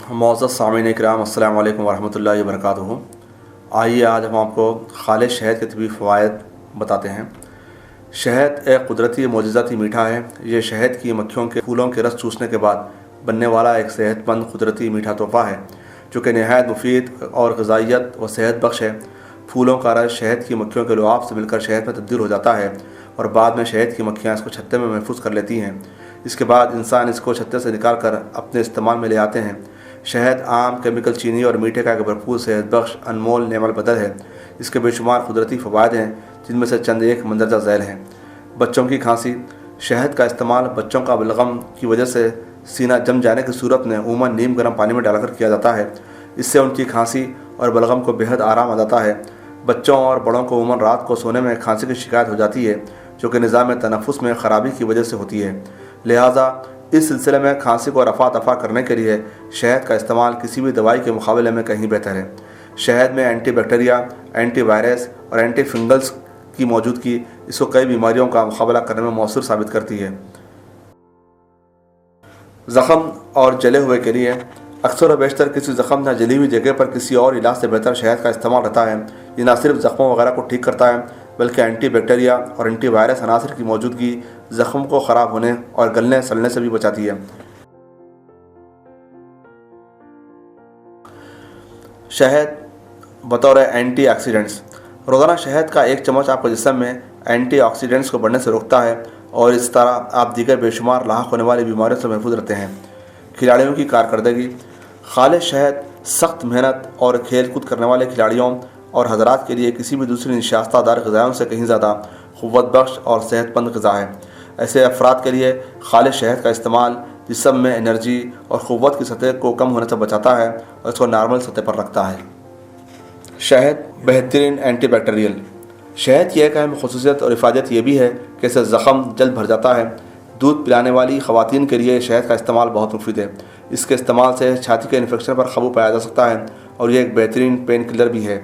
मौज़ूद सामीन इकराम अस्सलामु अलैकुम वरहमतुल्लाहि वबरकातुहू। आइए आज हम आपको खालिश शहद के तबी फ़वाइद बताते हैं। शहद एक कुदरती मोजज़ाती मीठा है। ये शहद की मक्खियों के फूलों के रस चूसने के बाद बनने वाला एक सेहतमंद कुदरती मीठा तोहफ़ा है जो कि नहायत मुफीद और ग़िज़ाइयत व सेहत बख्श है। फूलों का रस शहद की मक्खियों के लुआब से मिलकर शहद में तब्दील हो जाता है और बाद में शहद की मक्खियाँ इसको छत्ते में महफूज कर लेती हैं। इसके बाद इंसान इसको छत्ते से निकाल कर अपने इस्तेमाल में ले आते हैं। शहद आम, केमिकल, चीनी और मीठे का एक भरपूर सेहत बख्श अनमोल नेमल बदल है। इसके बेशुमार कुदरती फ़वाइद हैं जिनमें से चंद एक मंदरजा झैल हैं। बच्चों की खांसी। शहद का इस्तेमाल बच्चों का बलगम की वजह से सीना जम जाने की सूरत में उमूमन नीम गर्म पानी में डालकर किया जाता है। इससे उनकी खांसी और बलगम को बेहद आराम आ जाता है। बच्चों और बड़ों को उमूमन रात को सोने में खांसी की शिकायत हो जाती है जो कि निज़ाम तनफ़ुस में ख़राबी की वजह से होती है। लिहाजा इस सिलसिले में खांसी को रफ़ा दफ़ा करने के लिए शहद का इस्तेमाल किसी भी दवाई के मुकाबले में कहीं बेहतर है। शहद में एंटीबैक्टीरिया, एंटीवायरस और एंटी फंगल्स की मौजूदगी इसको कई बीमारियों का मुकाबला करने में मौसूर साबित करती है। ज़ख़म और जले हुए के लिए अक्सर व बेशतर किसी ज़ख़म या जली हुई जगह पर किसी और इलाज से बेहतर शहद का इस्तेमाल रहता है। ये न सिर्फ ज़ख़मों वगैरह को ठीक करता है बल्कि एंटीबैक्टीरिया और एंटीवायरस अनासर की मौजूदगी ज़ख़म को ख़राब होने और गलने सड़ने से भी बचाती है। शहद बतौर एंटीऑक्सीडेंट्स। रोज़ाना शहद का एक चम्मच आपके जिस्म में एंटीऑक्सीडेंट्स को बढ़ने से रोकता है और इस तरह आप दीगर बेशुमार लाहक होने वाली बीमारियों से महफूज रहते हैं। खिलाड़ियों की कारकर्दगी। खालिश शहद सख्त मेहनत और खेल कूद करने वाले खिलाड़ियों और हज़रात के लिए किसी भी दूसरी निशास्तादार ग़िज़ाओं से कहीं ज़्यादा क़ुव्वत बख्श और सेहतमंद ग़िज़ा है। ऐसे अफराद के लिए खालिश शहद का इस्तेमाल जिस्म में एनर्जी और क़ुव्वत की सतह को कम होने से बचाता है और इसको नॉर्मल सतह पर रखता है। शहद बेहतरीन एंटीबैक्टीरियल। शहद की एक अहम ख़ुसूसियत और इफ़ादत यह भी है कि इससे ज़ख़म जल्द भर जाता है। दूध पिलाने वाली ख़वातीन के लिए शहद का इस्तेमाल बहुत मुफीद है। इसके इस्तेमाल से छाती के इन्फेक्शन पर काबू पाया जा सकता है और यह एक बेहतरीन पेन किलर भी है।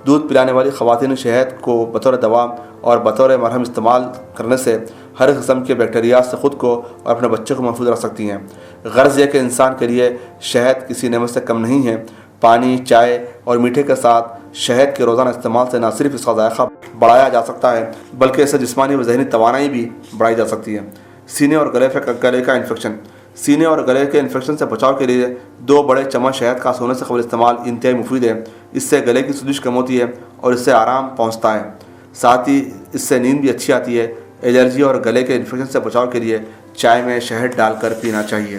दूध पिलाने वाली ख़वातीन शहद को बतौर दवा और बतौर मरहम इस्तेमाल करने से हर किस्म के बैक्टीरिया से ख़ुद को और अपने बच्चों को महफूज रख सकती हैं। गर्ज़ यह कि इंसान के लिए शहद किसी नेमत से कम नहीं है। पानी, चाय और मीठे के साथ शहद के रोज़ाना इस्तेमाल से न सिर्फ इसका जायका बढ़ाया जा सकता है बल्कि इससे जिस्मानी व ज़हनी तवानाई भी बढ़ाई जा सकती है। सीने और गले का इन्फेक्शन। सीने और गले के इन्फेक्शन से बचाव के लिए 2 बड़े चम्मच शहद का सोने से कबल इस्तेमाल इंतहाई मुफीद है। इससे गले की सोजिश कम होती है और इससे आराम पहुंचता है। साथ ही इससे नींद भी अच्छी आती है। एलर्जी और गले के इन्फेक्शन से बचाव के लिए चाय में शहद डालकर पीना चाहिए।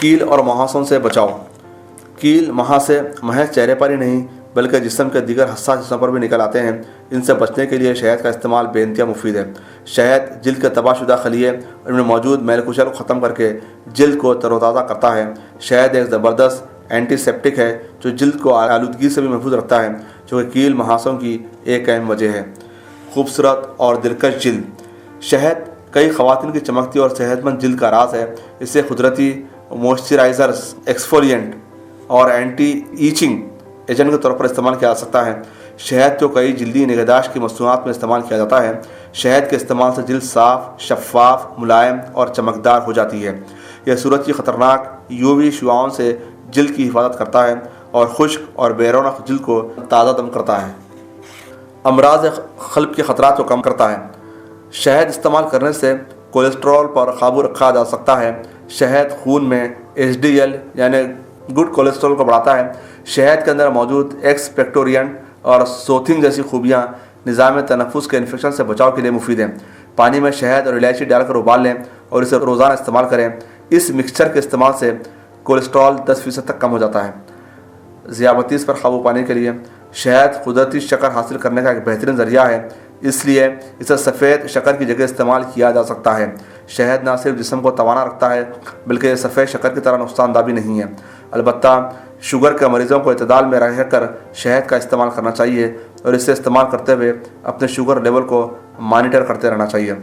कील और मुहासों से बचाव। कील मुहासे महज चेहरे पर ही नहीं बल्कि जिस्म के दीगर हसास हिस्सों पर भी निकल आते हैं। इनसे बचने के लिए शहद का इस्तेमाल बेइंतहा मुफीद है। शहद जिल्द के तबाहशुदा खलिए और इनमें मौजूद मैल कुचल को ख़त्म करके जिल्द को तरोताज़ा करता है। शहद एक ज़बरदस्त एंटीसेप्टिक है जो जिल्द को आलूदगी से भी महफूज रखता है जो कि कील मुहासों की एक अहम वजह है। खूबसूरत और दिलकश जिल्द। शहद कई ख़वातीन की चमकती और सेहतमंद जिल्द का राज है। इसे कुदरती मॉइस्चराइज़र्स, एक्सफोलिएंट और एंटी ईचिंग एजेंट के तौर पर इस्तेमाल किया जा सकता है। शहद को कई जल्दी निगहदाश्त की मसनूआत में इस्तेमाल किया जाता है। शहद के इस्तेमाल से जिल्द साफ़, शफ़ाफ, मुलायम और चमकदार हो जाती है। यह सूरज की ख़तरनाक यूवी शुआओं से जिल्द की हिफाजत करता है और खुश्क और बेरौनक जिल्द को ताज़ा दम करता है। अमराज क़ल्ब के ख़तरात को कम करता है। शहद इस्तेमाल करने से कोलेस्ट्रॉल पर काबू रखा जा सकता है। शहद खून में HDL यानी गुड कोलेस्ट्रॉल को बढ़ाता है। शहद के अंदर मौजूद एक्सपेक्टोरिएंट और सोथिंग जैसी खूबियाँ निज़ाम तनफ़ुस के इन्फेक्शन से बचाव के लिए मुफीद हैं। पानी में शहद और इलायची डालकर उबाल लें और इसे रोज़ाना इस्तेमाल करें। इस मिक्सचर के इस्तेमाल से कोलेस्ट्रॉल 10% तक कम हो जाता है। ज़ियाबतीस पर काबू पाने के लिए शहद कुदरती शक्कर हासिल करने का एक बेहतरीन ज़रिया है, इसलिए इसे सफ़ेद शक्कर की जगह इस्तेमाल किया जा सकता है। शहद न सिर्फ जिस्म को तवाना रखता है बल्कि यह सफ़ेद शक्कर की तरह नुकसानदा भी नहीं है। अलबत्ता शुगर के मरीज़ों को इतदाल में रहकर शहद का इस्तेमाल करना चाहिए और इसे इस्तेमाल करते हुए अपने शुगर लेवल को मॉनिटर करते रहना चाहिए।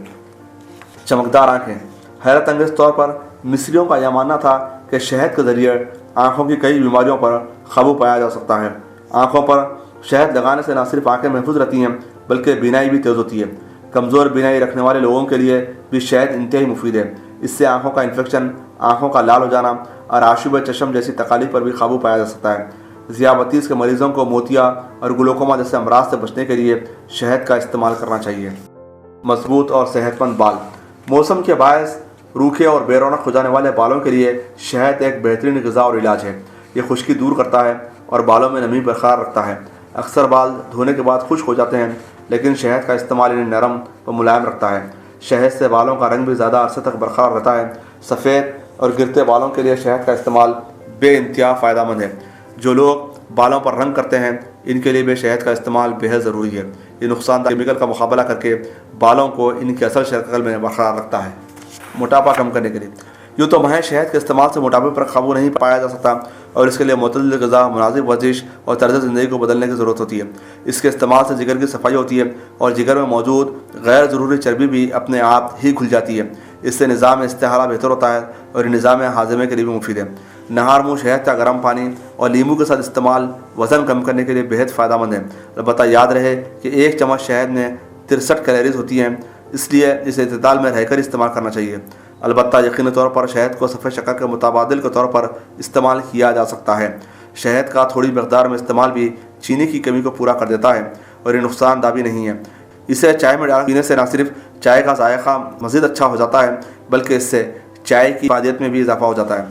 चमकदार आँखें। हैरत अंगेज़ तौर पर मिस्रियों का यह मानना था कि शहद के ज़रिए आँखों की कई बीमारियों पर काबू पाया जा सकता है। आँखों पर शहद लगाने से न सिर्फ आँखें महफूज रहती हैं बल्कि बीनाई भी तेज़ होती है। कमज़ोर बीनाई रखने वाले लोगों के लिए भी शहद इंतहाई मुफीद है। इससे आँखों का इन्फेक्शन आँखों का लाल हो जाना और आशुब चश्म जैसी तकालीफ पर भी काबू पाया जा सकता है। ज़ियाबतीस के मरीजों को मोतिया और ग्लूकोमा जैसे अमराज से बचने के लिए शहद का इस्तेमाल करना चाहिए। मजबूत और सेहतमंद बाल। मौसम के बायस रूखे और बेरौनक हो जाने वाले बालों के लिए शहद एक बेहतरीन ग़िज़ा और इलाज है। ये खुश्की दूर करता है और बालों में नमी बरकरार रखता है। अक्सर बाल धोने के बाद खुश्क हो जाते हैं, लेकिन शहद का इस्तेमाल इन्हें नरम व मुलायम रखता है। शहद से बालों का रंग भी ज़्यादा अरसे तक बरकरार रहता है। सफ़ेद और गिरते बालों के लिए शहद का इस्तेमाल बेइंतहा फ़ायदेमंद है। जो लोग बालों पर रंग करते हैं, इनके लिए भी शहद का इस्तेमाल बेहद ज़रूरी है। ये नुकसानदायक केमिकल का मुकाबला करके बालों को इनकी असल शक्ल में बरकरार रखता है। मोटापा कम करने के लिए यूँ तो महज शहद के इस्तेमाल से मोटापे पर काबू नहीं पाया जा सकता और इसके लिए मुतदल ग़िज़ा, मुनासिब वर्जिश और तर्ज़ ज़िंदगी को बदलने की ज़रूरत होती है। इसके इस्तेमाल से जिगर की सफाई होती है और जिगर में मौजूद गैर ज़रूरी चर्बी भी अपने आप ही घुल जाती है। इससे निज़ाम इस्तेहाला बेहतर होता है और निज़ाम हाज़मे के लिए भी मुफीद है। नहार मुँह शहद का गर्म पानी और नींबू के साथ इस्तेमाल वज़न कम करने के लिए बेहद फ़ायदेमंद है। अलबत्ता याद रहे कि 1 चम्मच शहद में 63 कैलोरीज होती हैं, इसलिए इसे इत्तेदाल में रहकर इस्तेमाल करना चाहिए। अलबत्ता यकीनी तौर पर शहद को सफ़ेद शक्कर के मुताबादिल के तौर पर इस्तेमाल किया जा सकता है। शहद का थोड़ी मकदार में इस्तेमाल भी चीनी की कमी को पूरा कर देता है और ये नुकसानदा भी नहीं है। इसे चाय में डाल पीने से न सिर्फ चाय का जायका मज़ीद अच्छा हो जाता है, बल्कि इससे चाय की फ़ायदियत में भी इजाफा हो जाता है।